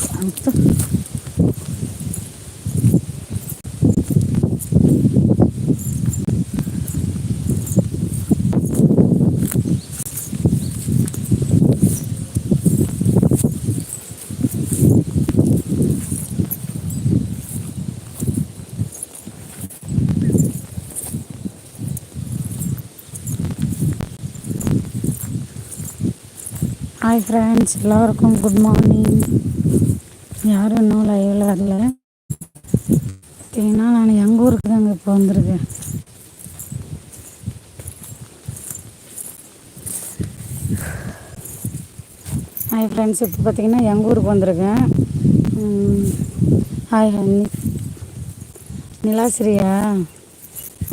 அடுத்து hi friends, எல்லோருக்கும் good morning. யாரும் இன்னும் லைவில் வரல. பார்த்தீங்கன்னா நான் எங்கள் ஊருக்கு தாங்க இப்போ வந்திருக்கேன். ஹாய் ஃப்ரெண்ட்ஸ், இப்போ பார்த்தீங்கன்னா எங்கள் ஊருக்கு வந்திருக்கேன். ஹாய் நிலாஸ்ரீயா?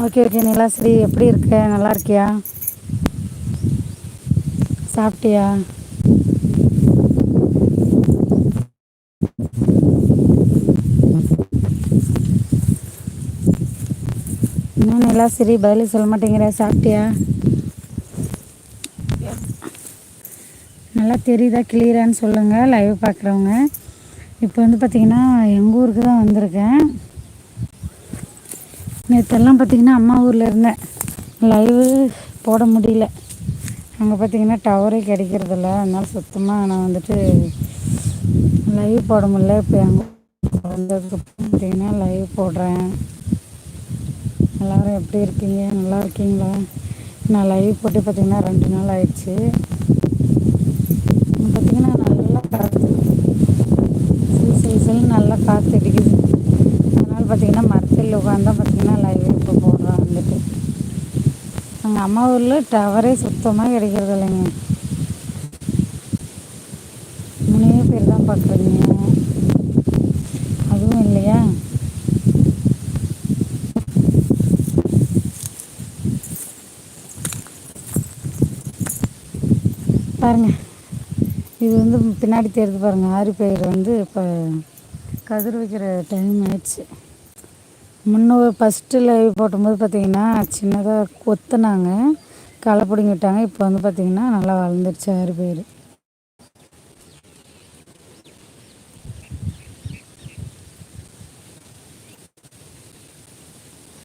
ஓகே நிலாஸ்ரீ, எப்படி இருக்க? நல்லா இருக்கியா? சாப்பிட்டியா? இன்னும் நிலாஸ்ரீ பதில் சொல்ல மாட்டேங்கிற. சாப்பிட்டியா? நல்லா தெரியுதா, கிளியரான்னு சொல்லுங்கள் லைவ் பார்க்குறவங்க. இப்போ வந்து பார்த்திங்கன்னா எங்கள் ஊருக்கு தான் வந்திருக்கேன். நேற்றெல்லாம் பார்த்திங்கன்னா அம்மா ஊரில் இருந்தேன். லைவு போட முடியல. அங்கே பார்த்திங்கன்னா டவரே கிடைக்கிறதில்ல. அதனால் சுத்தமாக நான் வந்துட்டு லைவ் போட முடியல. இப்போ எங்கள் வந்ததுக்கு பார்த்திங்கன்னா லைவ் போடுறேன். எல்லோரும் எப்படி இருக்கீங்க? நல்லா இருக்கீங்களா? நான் லைவ் போட்டு பார்த்திங்கன்னா 2 நாள் ஆயிடுச்சு. பார்த்திங்கன்னா நல்லா காற்று சில நல்லா காற்று அடிக்குது. அதனால் பார்த்திங்கன்னா மரத்தில் உட்காந்தா பார்த்திங்கன்னா லைவ் இப்போ போடுறேன். வந்துட்டு எங்கள் அம்மா ஊரில் டவரே சுத்தமாக கிடைக்கிறது இல்லைங்க. 3 பேர் தான் பார்க்குறீங்க, அதுவும் இல்லையா? பாருங்கள், இது வந்து பின்னாடி தெரியுது பாருங்கள். ஆரி பயிர் வந்து இப்போ கதிர் வைக்கிற டைம் ஆயிடுச்சு. ஃபஸ்ட்டு லைவ் போடும்போது பார்த்திங்கன்னா சின்னதாக கொத்துனாங்க, களை பிடிங்கிட்டாங்க. இப்போ வந்து பார்த்திங்கன்னா நல்லா வளர்ந்துருச்சு ஆரி பயிர்.